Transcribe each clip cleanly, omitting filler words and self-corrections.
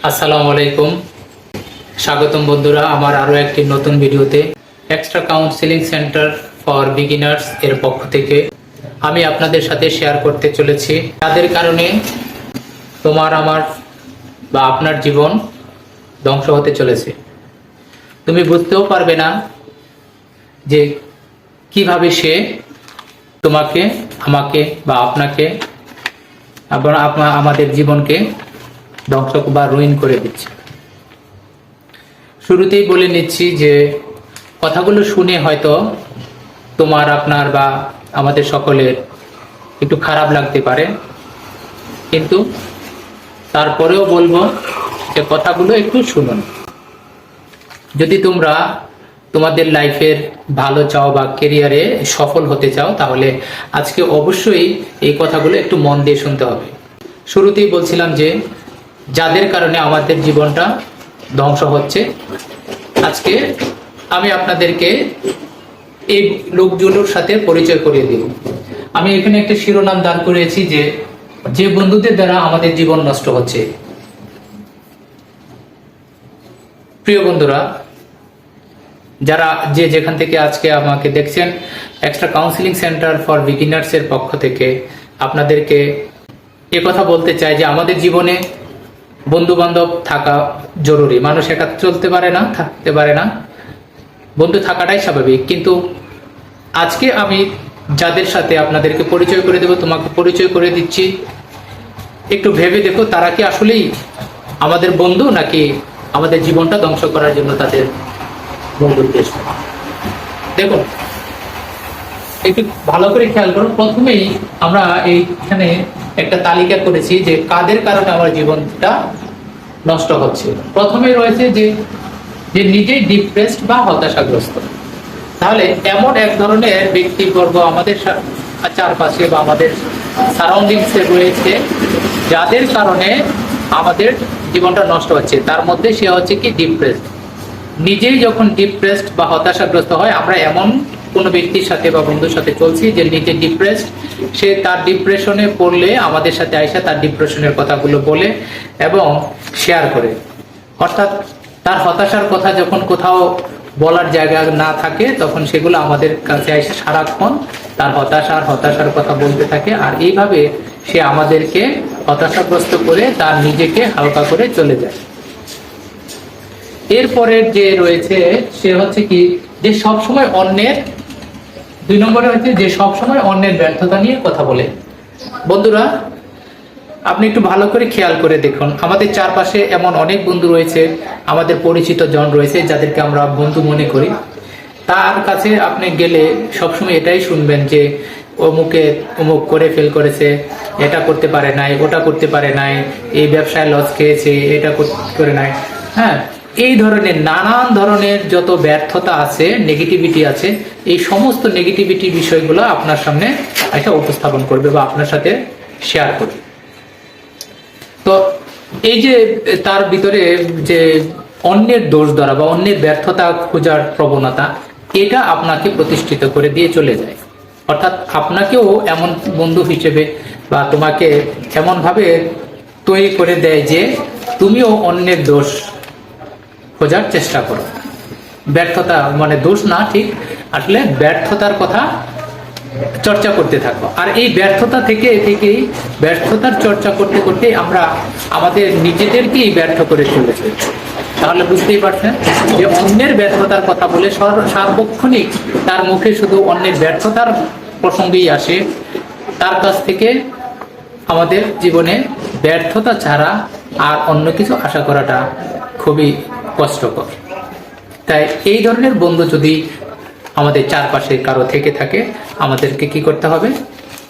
আসসালামু আলাইকুম। স্বাগতম বন্ধুরা আমার আরো একটি নতুন ভিডিওতে। Extra counselling centre for beginners এর পক্ষ থেকে আমি আপনাদের সাথে শেয়ার করতে চলেছি তাদের কারণে তোমার আমার বা আপনার জীবন ধ্বংস হতে চলেছে। তুমি বুঝতেও পারবে না যে কিভাবে সে তোমাকে, আমাকে বা আপনাকে আবার আমাদের জীবনকে ধ্বংস বা রুইন করে দিচ্ছে। শুরুতেই বলে নিচ্ছি যে কথাগুলো শুনে হয়তো তোমার, আপনার বা আমাদের সকলের একটু খারাপ লাগতে পারে, কিন্তু তারপরেও বলবো যে কথাগুলো একটু শুনুন। যদি তোমরা তোমাদের লাইফের ভালো চাও বা কেরিয়ারে সফল হতে চাও, তাহলে আজকে অবশ্যই এই কথাগুলো একটু মন দিয়ে শুনতে হবে। শুরুতেই বলছিলাম যে যাদের কারণে আমাদের জীবনটা ধ্বংস হচ্ছে, আজকে আমি আপনাদেরকে এই লোকজনের সাথে পরিচয় করিয়ে দিব। আমি এখানে একটা শিরোনাম দান করেছি যে যে বন্ধুদের দ্বারা আমাদের জীবন নষ্ট হচ্ছে। প্রিয় বন্ধুরা, যারা যে যেখান থেকে আজকে আমাকে দেখছেন, extra counselling centre for beginners এর পক্ষ থেকে আপনাদেরকে কথা বলতে চাই যে আমাদের জীবনে বন্ধু বান্ধব থাকা জরুরি। মানুষ একা চলতে পারে না, থাকতে পারে না, বন্ধু থাকাটাই স্বাভাবিক। কিন্তু আজকে আমি যাদের সাথে আপনাদেরকে পরিচয় করে দেব, তোমাকে পরিচয় করে দিচ্ছি, একটু ভেবে দেখো তারা কি আসলেই আমাদের বন্ধু নাকি আমাদের জীবনটা ধ্বংস করার জন্য তাদের বন্ধুর উদ্দেশ্য। দেখুন, একটু ভালো করে খেয়াল করুন। প্রথমেই আমরা এইখানে একটা তালিকা করেছি যে কাদের কারণে আমার জীবনটা নষ্ট হচ্ছে। প্রথমে রয়েছে যে নিজেই ডিপ্রেসড বা হতাশাগ্রস্ত। তাহলে এমন এক ধরনের ব্যক্তিবর্গ আমাদের চারপাশে বা আমাদের সারাউন্ডিংসে রয়েছে যাদের কারণে আমাদের জীবনটা নষ্ট হচ্ছে। তার মধ্যে সে হচ্ছে কি ডিপ্রেসড। নিজেই যখন ডিপ্রেসড বা হতাশাগ্রস্ত হয়, আমরা এমন কোনো ব্যক্তির সাথে বা বন্ধুর সাথে চলছি যে নিজে ডিপ্রেসড, সে তার ডিপ্রেশনে পড়লে আমাদের সাথে আইসা তার ডিপ্রেশনের কথাগুলো বলে এবং শেয়ার করে। অর্থাৎ তার হতাশার কথা যখন কোথাও বলার জায়গা না থাকে, তখন সেগুলো আমাদের কাছে এসে সারাক্ষণ তার হতাশার কথা বলতে থাকে। আর এইভাবে সে আমাদেরকে হতাশাগ্রস্ত করে তার নিজেকে হালকা করে চলে যায়। এরপরের যে রয়েছে সে হচ্ছে কি যে সবসময় অন্যের, 2 নম্বরে হচ্ছে যে সবসময় অন্যের ব্যর্থতা নিয়ে কথা বলে। বন্ধুরা, আপনি একটু ভালো করে খেয়াল করে দেখুন, আমাদের চারপাশে এমন অনেক বন্ধু রয়েছে, আমাদের পরিচিত জন রয়েছে যাদেরকে আমরা বন্ধু মনে করি। তার কাছে আপনি গেলে সবসময় এটাই শুনবেন যে অমুক করে ফেল করেছে, এটা করতে পারে নাই, ওটা করতে পারে নাই, এই ব্যবসায় লস খেয়েছে, এটা করে নাই। হ্যাঁ, এই ধরনের নানান ধরনের যত ব্যর্থতা আছে, নেগেটিভিটি আছে, এই সমস্ত নেগেটিভিটি বিষয়গুলো আপনার সামনে একটা উপস্থাপন করবে বা আপনার সাথে শেয়ার করবে। তো এই যে তার ভিতরে যে অন্যের দোষ ধরা বা অন্যের ব্যর্থতা খোঁজার প্রবণতা, এটা আপনাকে প্রতিষ্ঠিত করে দিয়ে চলে যায়। অর্থাৎ আপনাকেও এমন বন্ধু হিসেবে বা তোমাকে এমন ভাবে তৈরি করে দেয় যে তুমিও অন্যের দোষ খোঁজার চেষ্টা করো। ব্যর্থতা মানে দোষ না, ঠিক আসলে ব্যর্থতার কথা চর্চা করতে থাকবো। আর এই ব্যর্থতা থেকেই ব্যর্থতার চর্চা করতে করতে আমরা আমাদের নিজেদেরকেই ব্যর্থ করে চলেছি। তাহলে বুঝতেই পারছেন যে অন্যের ব্যর্থতার কথা বলে সার্বক্ষণিক তার মুখে শুধু অন্যের ব্যর্থতার প্রসঙ্গেই আসে। তার কাছ থেকে আমাদের জীবনে ব্যর্থতা ছাড়া আর অন্য কিছু আশা করাটা খুবই কষ্টকর। তাই এই ধরনের বন্ধু যদি আমাদের চারপাশে কারো থেকে থাকে, আমাদেরকে কি করতে হবে?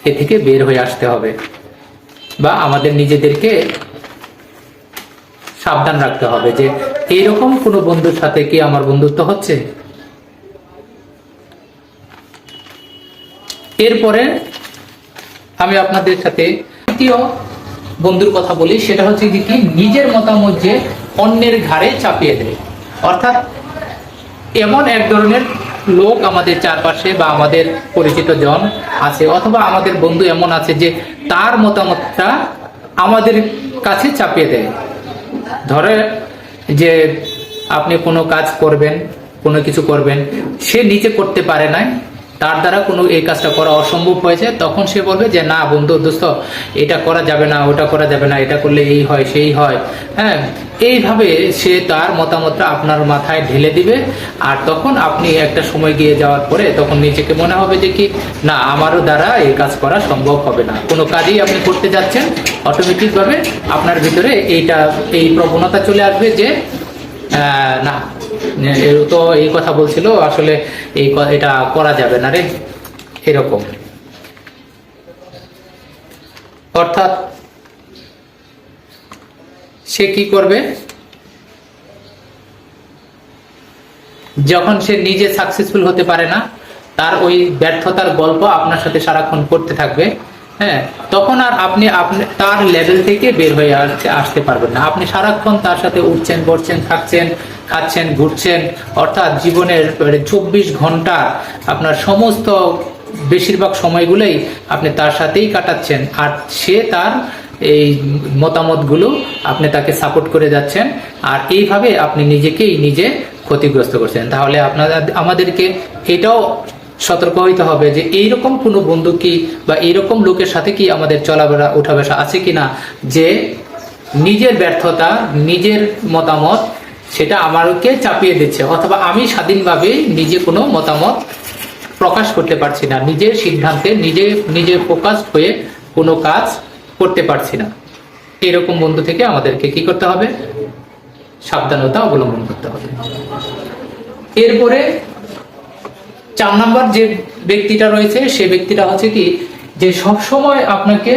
এ থেকে বের হয়ে আসতে হবে বা আমাদের নিজেদেরকে সাবধান রাখতে হবে যে এইরকম কোনো বন্ধুর সাথে কি আমার বন্ধুত্ব হচ্ছে। এরপরে আমি আপনাদের সাথে তৃতীয় বন্ধুর কথা বলি, সেটা হচ্ছে যে কি নিজের মতামত যে অন্যের ঘাড়ে চাপিয়ে দেয়। অর্থাৎ এমন এক ধরনের লোক আমাদের চারপাশে বা আমাদের পরিচিত জন আছে, অথবা আমাদের বন্ধু এমন আছে যে তার মতামতটা আমাদের কাছে চাপিয়ে দেয়। ধরে যে আপনি কোনো কাজ করবেন, কোনো কিছু করবেন, সে নিজে করতে পারে নাই, তার দ্বারা কোনো এই কাজটা করা অসম্ভব হয়েছে, তখন সে বলবে যে না বন্ধু দোস্ত এটা করা যাবে না, ওটা করা যাবে না, এটা করলে এই হয় সেই হয়। হ্যাঁ, এইভাবে সে তার মতামতটা আপনার মাথায় ঢেলে দিবে। আর তখন আপনি একটা সময় গিয়ে যাওয়ার পরে তখন নিজেকে মনে হবে যে কি না আমারও দ্বারা এই কাজ করা সম্ভব হবে না। কোনো কাজই আপনি করতে যাচ্ছেন, অটোমেটিকভাবে আপনার ভিতরে এই প্রবণতা চলে আসবে যে না এর তো এই কথা বলছিল, আসলে এটা করা যাবে না রে, এরকম। অর্থাৎ সে কি করবে, যখন সে নিজে সাকসেসফুল হতে পারে না, তার ওই ব্যর্থতার গল্প আপনার সাথে সারাক্ষণ করতে থাকবে। হ্যাঁ, তখন আর আপনি তার লেভেল থেকে বের হয়ে আসতে পারবেন না। আপনি সারাক্ষণ তার সাথে উঠছেন, বসছেন, থাকছেন, খাচ্ছেন, ঘুরছেন, অর্থাৎ জীবনের 24 ঘন্টা আপনার সমস্ত বেশিরভাগ সময়গুলোই আপনি তার সাথেই কাটাচ্ছেন। আর সে তার এই মতামতগুলো আপনি তাকে সাপোর্ট করে যাচ্ছেন, আর এইভাবে আপনি নিজেকেই নিজে ক্ষতিগ্রস্ত করছেন। তাহলে আমাদেরকে এটাও সতর্ক হইতে হবে যে এইরকম কোনো বন্ধু কি বা এইরকম লোকের সাথে কি আমাদের চলাফেরা উঠা বসা আছে কিনা, যে নিজের ব্যর্থতা, নিজের মতামত সেটা আমাকে চাপিয়ে দিচ্ছে, অথবা আমি স্বাধীনভাবে নিজে কোনো মতামত প্রকাশ করতে পারছি না, নিজের সিদ্ধান্তে নিজে ফোকাসড হয়ে কোনো কাজ করতে পারছি না। এরকম বন্ধু থেকে আমাদেরকে কি করতে হবে, সাবধানতা অবলম্বন করতে হবে। এরপরে 4 নম্বর যে ব্যক্তিটা রয়েছে, সে ব্যক্তিটা হচ্ছে কি যে সব সময় আপনাকে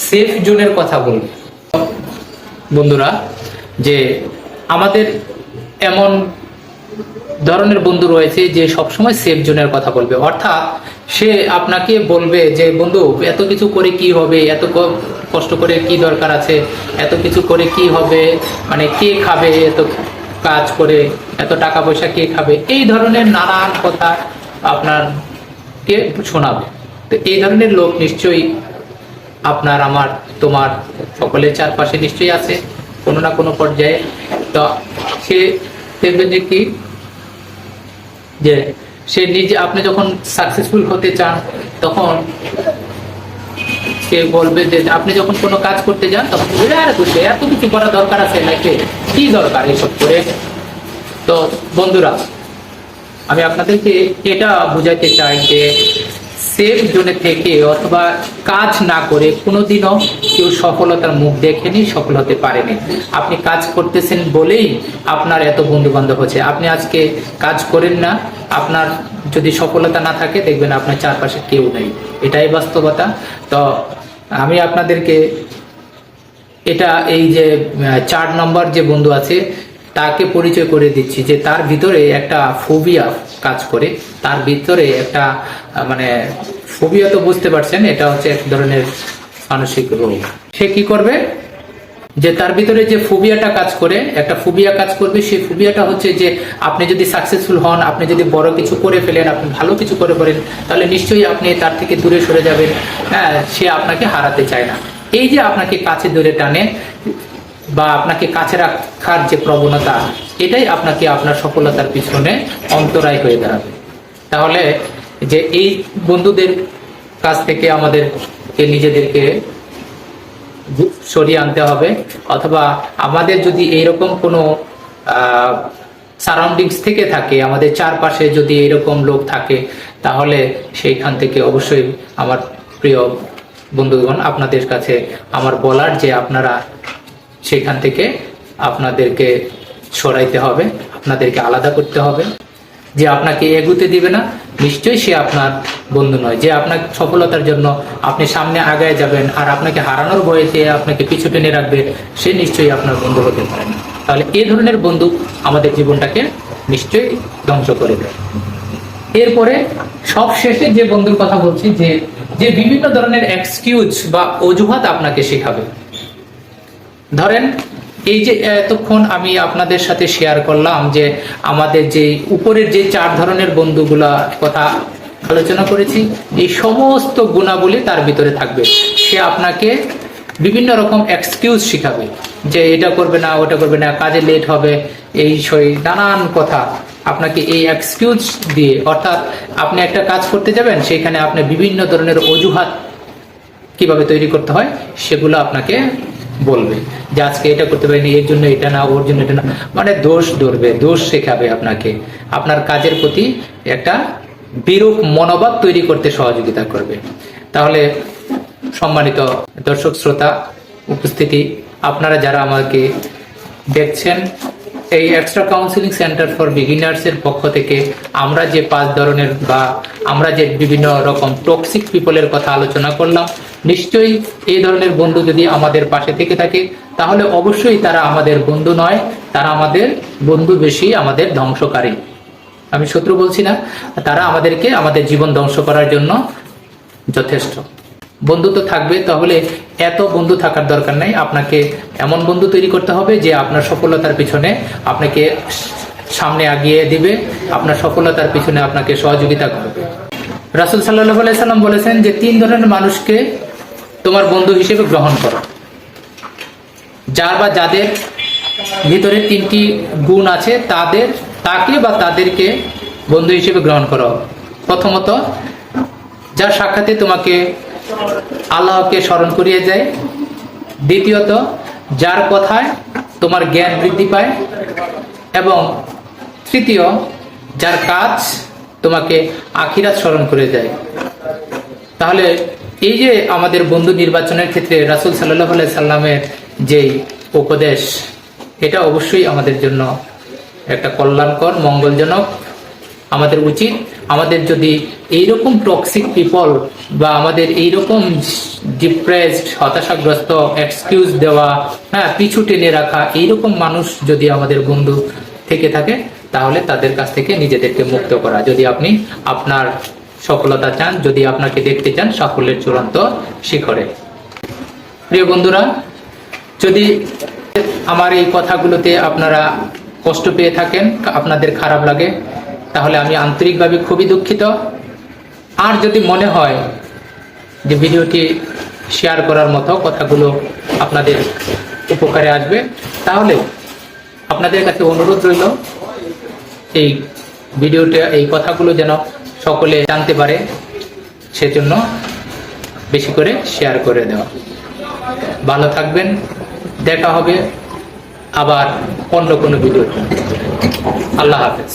সেফ জোনের কথা বলবে। বন্ধুরা, যে আমাদের এমন ধরনের বন্ধু রয়েছে যে সবসময় সেফ জোনের কথা বলবে, অর্থাৎ সে আপনাকে বলবে যে বন্ধু এত কিছু করে কি হবে, এত কষ্ট করে কি দরকার আছে, এত কিছু করে কি হবে, মানে কে খাবে, এত কাজ করে এত টাকা পয়সা কে খাবে, এই ধরনের নানান কথা আপনার কে শোনাবে। তো এই ধরনের লোক নিশ্চয়ই আপনার, আমার, তোমার সকলের চারপাশে নিশ্চয়ই আছে কোনো না কোনো পর্যায়ে। তো সে দেখবেন যে কি যে সে নিজে, আপনি যখন সাকসেসফুল হতে চান তখন সে বলবে যে আপনি যখন কোনো কাজ করতে যান তখন বলবে আরে বুঝবে এত কিছু করা দরকার আছে নাকি, কি দরকার এসব করে। তো বন্ধুরা, আমি আপনাদেরকে এটা বুঝাইতে চাই যে সেফ জোনে থেকে অথবা কাজ না করে কোনোদিনও কেউ সফলতার মুখ দেখেনি, সফল হতে পারেনি। আপনি কাজ করতেছেন বলেই আপনার এত বন্ধু বান্ধব হচ্ছে। আপনি আজকে কাজ করেন না, আপনার যদি সফলতা না থাকে দেখবেন আপনার চারপাশে কেউ নেই, এটাই বাস্তবতা। তো আমি আপনাদেরকে এটা এই যে 4 নম্বর যে বন্ধু আছে তাকে পরিচয় করে দিচ্ছি যে তার ভিতরে একটা ফোবিয়া কাজ করে, তার ভিতরে একটা মানে ফোবিয়া তো বুঝতে পারছেন, এটা হচ্ছে এক ধরনের মানসিক রোগ। সে কি করবে, যে তার ভিতরে যে ফোবিয়াটা কাজ করে, একটা ফোবিয়া কাজ করবে। সেই ফোবিয়াটা হচ্ছে যে আপনি যদি সাকসেসফুল হন, আপনি যদি বড় কিছু করে ফেলেন, আপনি ভালো কিছু করে ফেলেন, তাহলে নিশ্চয়ই আপনি তার থেকে দূরে সরে যাবেন। হ্যাঁ, সে আপনাকে হারাতে চায় না। এই যে আপনাকে কাছে ধরে টানে বা আপনাকে কাছে রাখার যে প্রবণতা, এটাই আপনাকে আপনার সফলতার পিছনে অন্তরায় হয়ে দাঁড়াবে। তাহলে যে এই বন্ধুদের কাছ থেকে আমাদেরকে নিজেদেরকে সরিয়ে আনতে হবে, অথবা আমাদের যদি এইরকম কোনো সারাউন্ডিংস থেকে থাকে, আমাদের চারপাশে যদি এরকম লোক থাকে, তাহলে সেইখান থেকে অবশ্যই আমার প্রিয় বন্ধুগণ আপনাদের কাছে আমার বলার যে আপনারা সেখান থেকে আপনাদেরকে সরাইতে হবে, আপনাদেরকে আলাদা করতে হবে। যে আপনাকে এগুতে দিবে না, নিশ্চয়ই সে আপনার বন্ধু নয়। যে আপনার সফলতার জন্য আপনি সামনে আগায় যাবেন আর আপনাকে হারানোর ভয়েতে আপনাকে পিছু টেনে রাখবে, সে নিশ্চয়ই আপনার বন্ধু হতে পারে না। তাহলে এই ধরনের বন্ধু আমাদের জীবনটাকে নিশ্চয়ই ধ্বংস করে দেয়। এরপরে সব শেষে যে বন্ধুর কথা বলছি, যে বিভিন্ন ধরনের এক্সকিউজ বা অজুহাত আপনাকে শেখাবে। ধরেন এই যে এতক্ষণ আমি আপনাদের সাথে শেয়ার করলাম যে আমাদের যে উপরের যে 4 ধরনের বন্ধুগুলা কথা আলোচনা করেছি, এই সমস্ত গুণাবলী তার ভিতরে থাকবে। সে আপনাকে বিভিন্ন রকম এক্সকিউজ শিখাবে, যে এটা করবে না, ওটা করবে না, কাজে লেট হবে, এই সই নানান কথা আপনাকে এই এক্সকিউজ দিয়ে, অর্থাৎ আপনি একটা কাজ করতে যাবেন, সেখানে আপনি বিভিন্ন ধরনের অজুহাত কিভাবে তৈরি করতে হয় সেগুলো আপনাকে বলবে, যে আজকে এটা করতে পারিনি, এর জন্য এটা না, ওর জন্য এটা না, মানে দোষ ধরবে, দোষ শেখাবে আপনাকে, আপনার কাজের প্রতি একটা বিরূপ মনোভাব তৈরি করতে সহযোগিতা করবে। তাহলে সম্মানিত দর্শক শ্রোতা উপস্থিতি, আপনারা যারা আমাকে দেখছেন, এই extra counselling centre for beginners এর পক্ষ থেকে আমরা যে 5 ধরনের বা আমরা যে বিভিন্ন রকম টক্সিক পিপলের কথা আলোচনা করলাম, নিশ্চয়ই এই ধরনের বন্ধু যদি আমাদের পাশে থেকে থাকে, তাহলে অবশ্যই তারা আমাদের বন্ধু নয়, তারা আমাদের বন্ধু বেশি আমাদের ধ্বংসকারী। আমি শত্রু বলছি না, তারা আমাদেরকে আমাদের জীবন ধ্বংস করার জন্য যথেষ্ট। বন্ধু তো থাকবে, তাহলে এত বন্ধু থাকার দরকার নাই, আপনাকে এমন বন্ধু তৈরি করতে হবে যে আপনার সফলতার পিছনে আপনাকে সামনে আগিয়ে দিবে, আপনার সফলতার পিছনে আপনাকে সহযোগিতা করবে। রাসূল সাল্লাল্লাহু আলাইহি সাল্লাম বলেছেন যে 3 ধরনের মানুষকে তোমার বন্ধু হিসেবে গ্রহণ করো, যার বা যাদের ভিতরে 3টি গুণ আছে, তাকে বা তাদেরকে বন্ধু হিসেবে গ্রহণ করো। প্রথমত, যার সাক্ষাতে তোমাকে আল্লাহকে স্মরণ করিয়ে যায়। দ্বিতীয়ত, যার কথায় তোমার জ্ঞান বৃদ্ধি পায়। এবং তৃতীয়, যার কাজ তোমাকে আখিরাত স্মরণ করে দেয়। তাহলে এই যে আমাদের বন্ধু নির্বাচনের ক্ষেত্রে রাসূল সাল্লাল্লাহু আলাইহি সাল্লামের যেই উপদেশ, এটা অবশ্যই আমাদের জন্য একটা কল্যাণকর, মঙ্গলজনক। আমাদের উচিত, আমাদের যদি এইরকম টক্সিক পিপল বা আমাদের এইরকম ডিপ্রেসড, হতাশাগ্রস্ত, এক্সকিউজ দেওয়া, পিছু টেনে রাখা এইরকম মানুষ যদি আমাদের বন্ধু থেকে থাকে, তাহলে তাদের কাছ থেকে নিজেদেরকে মুক্ত করা। যদি আপনি আপনার সফলতা চান, যদি আপনাকে দেখতে চান সাফল্যের চূড়ান্ত শিখরে। প্রিয় বন্ধুরা, যদি আমার এই কথাগুলোতে আপনারা কষ্ট পেয়ে থাকেন, আপনাদের খারাপ লাগে, তাহলে আমি আন্তরিকভাবে খুবই দুঃখিত। আর যদি মনে হয় যে ভিডিওটি শেয়ার করার মতো, কথাগুলো আপনাদের উপকারে আসবে, তাহলে আপনাদের কাছে অনুরোধ রইল এই ভিডিওটা, এই কথাগুলো যেন সকলে জানতে পারে, সেজন্য বেশি করে শেয়ার করে দেওয়া। ভালো থাকবেন, দেখা হবে আবার অন্য কোনো ভিডিওতে। আল্লাহ হাফেজ।